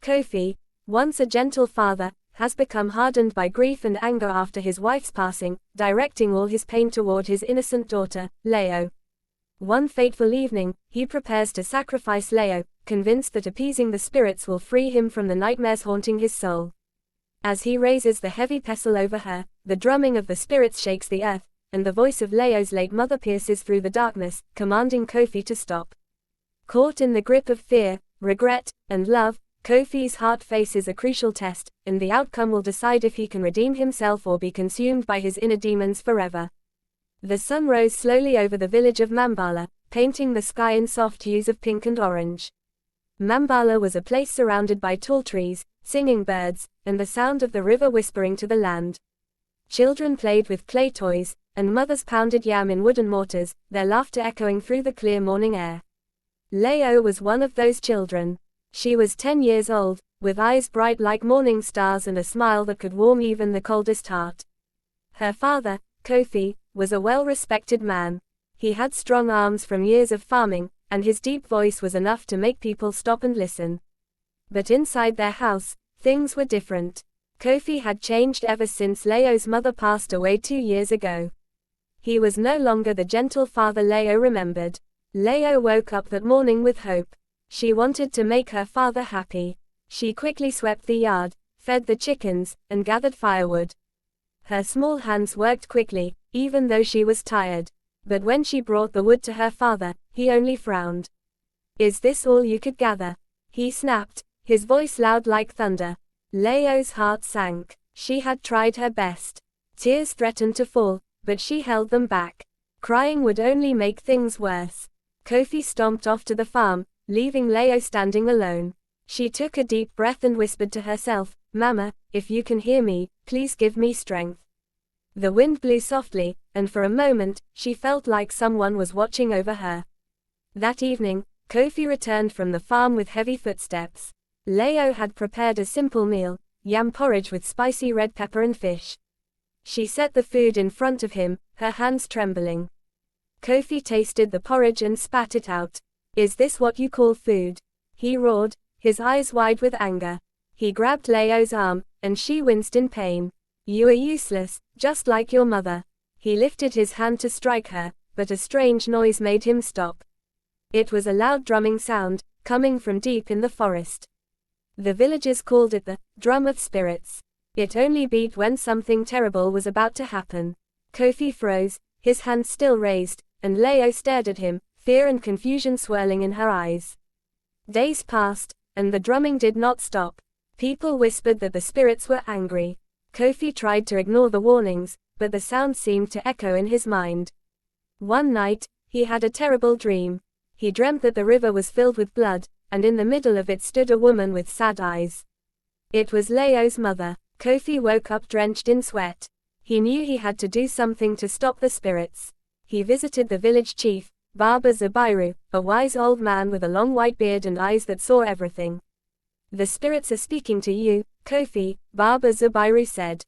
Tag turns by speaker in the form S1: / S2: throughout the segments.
S1: Kofi, once a gentle father, has become hardened by grief and anger after his wife's passing, directing all his pain toward his innocent daughter, Layo. One fateful evening, he prepares to sacrifice Layo, convinced that appeasing the spirits will free him from the nightmares haunting his soul. As he raises the heavy pestle over her, the drumming of the spirits shakes the earth, and the voice of Layo's late mother pierces through the darkness, commanding Kofi to stop. Caught in the grip of fear, regret, and love, Kofi's heart faces a crucial test, and the outcome will decide if he can redeem himself or be consumed by his inner demons forever. The sun rose slowly over the village of Mambala, painting the sky in soft hues of pink and orange. Mambala was a place surrounded by tall trees, singing birds, and the sound of the river whispering to the land. Children played with clay toys, and mothers pounded yam in wooden mortars, their laughter echoing through the clear morning air. Layo was one of those children. She was 10 years old, with eyes bright like morning stars and a smile that could warm even the coldest heart. Her father, Kofi, was a well-respected man. He had strong arms from years of farming, and his deep voice was enough to make people stop and listen. But inside their house, things were different. Kofi had changed ever since Layo's mother passed away 2 years ago. He was no longer the gentle father Layo remembered. Layo woke up that morning with hope. She wanted to make her father happy. She quickly swept the yard, fed the chickens, and gathered firewood. Her small hands worked quickly, even though she was tired. But when she brought the wood to her father, he only frowned. "Is this all you could gather?" he snapped, his voice loud like thunder. Layo's heart sank. She had tried her best. Tears threatened to fall, but she held them back. Crying would only make things worse. Kofi stomped off to the farm, leaving Layo standing alone. She took a deep breath and whispered to herself, "Mama, if you can hear me, please give me strength." The wind blew softly, and for a moment, she felt like someone was watching over her. That evening, Kofi returned from the farm with heavy footsteps. Layo had prepared a simple meal, yam porridge with spicy red pepper and fish. She set the food in front of him, her hands trembling. Kofi tasted the porridge and spat it out. "Is this what you call food?" he roared, his eyes wide with anger. He grabbed Layo's arm, and she winced in pain. "You are useless, just like your mother." He lifted his hand to strike her, but a strange noise made him stop. It was a loud drumming sound, coming from deep in the forest. The villagers called it the drum of spirits. It only beat when something terrible was about to happen. Kofi froze, his hand still raised, and Layo stared at him, fear and confusion swirling in her eyes. Days passed, and the drumming did not stop. People whispered that the spirits were angry. Kofi tried to ignore the warnings, but the sound seemed to echo in his mind. One night, he had a terrible dream. He dreamt that the river was filled with blood, and in the middle of it stood a woman with sad eyes. It was Layo's mother. Kofi woke up drenched in sweat. He knew he had to do something to stop the spirits. He visited the village chief, Baba Zubairu, a wise old man with a long white beard and eyes that saw everything. "The spirits are speaking to you, Kofi," Baba Zubairu said.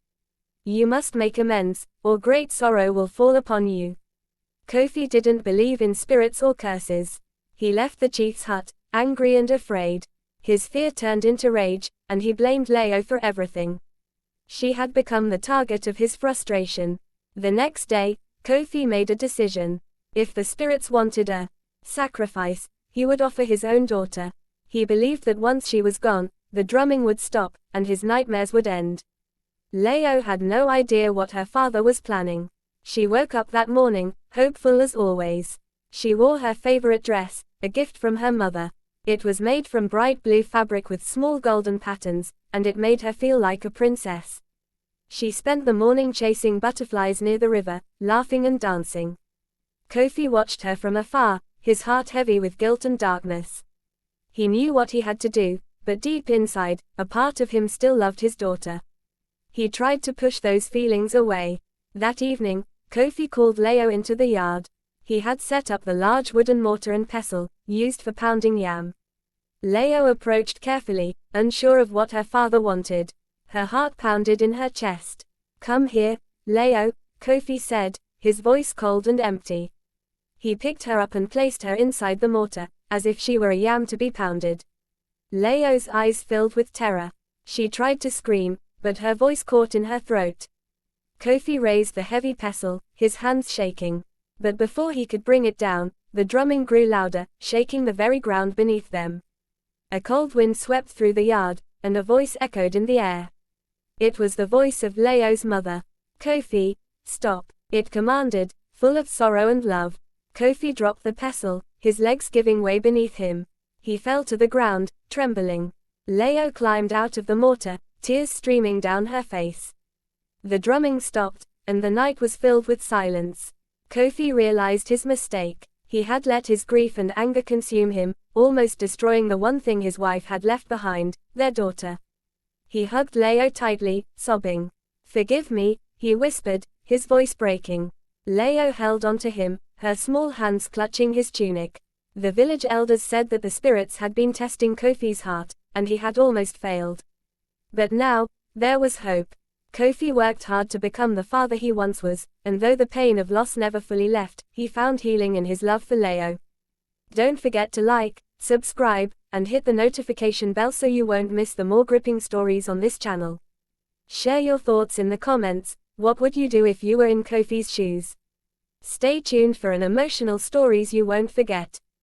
S1: "You must make amends, or great sorrow will fall upon you." Kofi didn't believe in spirits or curses. He left the chief's hut, angry and afraid. His fear turned into rage, and he blamed Layo for everything. She had become the target of his frustration. The next day, Kofi made a decision. If the spirits wanted a sacrifice, he would offer his own daughter. He believed that once she was gone, the drumming would stop, and his nightmares would end. Layo had no idea what her father was planning. She woke up that morning, hopeful as always. She wore her favorite dress, a gift from her mother. It was made from bright blue fabric with small golden patterns, and it made her feel like a princess. She spent the morning chasing butterflies near the river, laughing and dancing. Kofi watched her from afar, his heart heavy with guilt and darkness. He knew what he had to do, but deep inside, a part of him still loved his daughter. He tried to push those feelings away. That evening, Kofi called Layo into the yard. He had set up the large wooden mortar and pestle, used for pounding yam. Layo approached carefully, unsure of what her father wanted. Her heart pounded in her chest. "Come here, Layo," Kofi said, his voice cold and empty. He picked her up and placed her inside the mortar, as if she were a yam to be pounded. Layo's eyes filled with terror. She tried to scream, but her voice caught in her throat. Kofi raised the heavy pestle, his hands shaking. But before he could bring it down, the drumming grew louder, shaking the very ground beneath them. A cold wind swept through the yard, and a voice echoed in the air. It was the voice of Layo's mother. "Kofi, stop," it commanded, full of sorrow and love. Kofi dropped the pestle, his legs giving way beneath him. He fell to the ground, trembling. Layo climbed out of the mortar, tears streaming down her face. The drumming stopped, and the night was filled with silence. Kofi realized his mistake. He had let his grief and anger consume him, almost destroying the one thing his wife had left behind, their daughter. He hugged Layo tightly, sobbing. "Forgive me," he whispered, his voice breaking. Layo held onto him, her small hands clutching his tunic. The village elders said that the spirits had been testing Kofi's heart, and he had almost failed. But now, there was hope. Kofi worked hard to become the father he once was, and though the pain of loss never fully left, he found healing in his love for Layo. Don't forget to like, subscribe, and hit the notification bell so you won't miss the more gripping stories on this channel. Share your thoughts in the comments. What would you do if you were in Kofi's shoes? Stay tuned for an emotional stories you won't forget.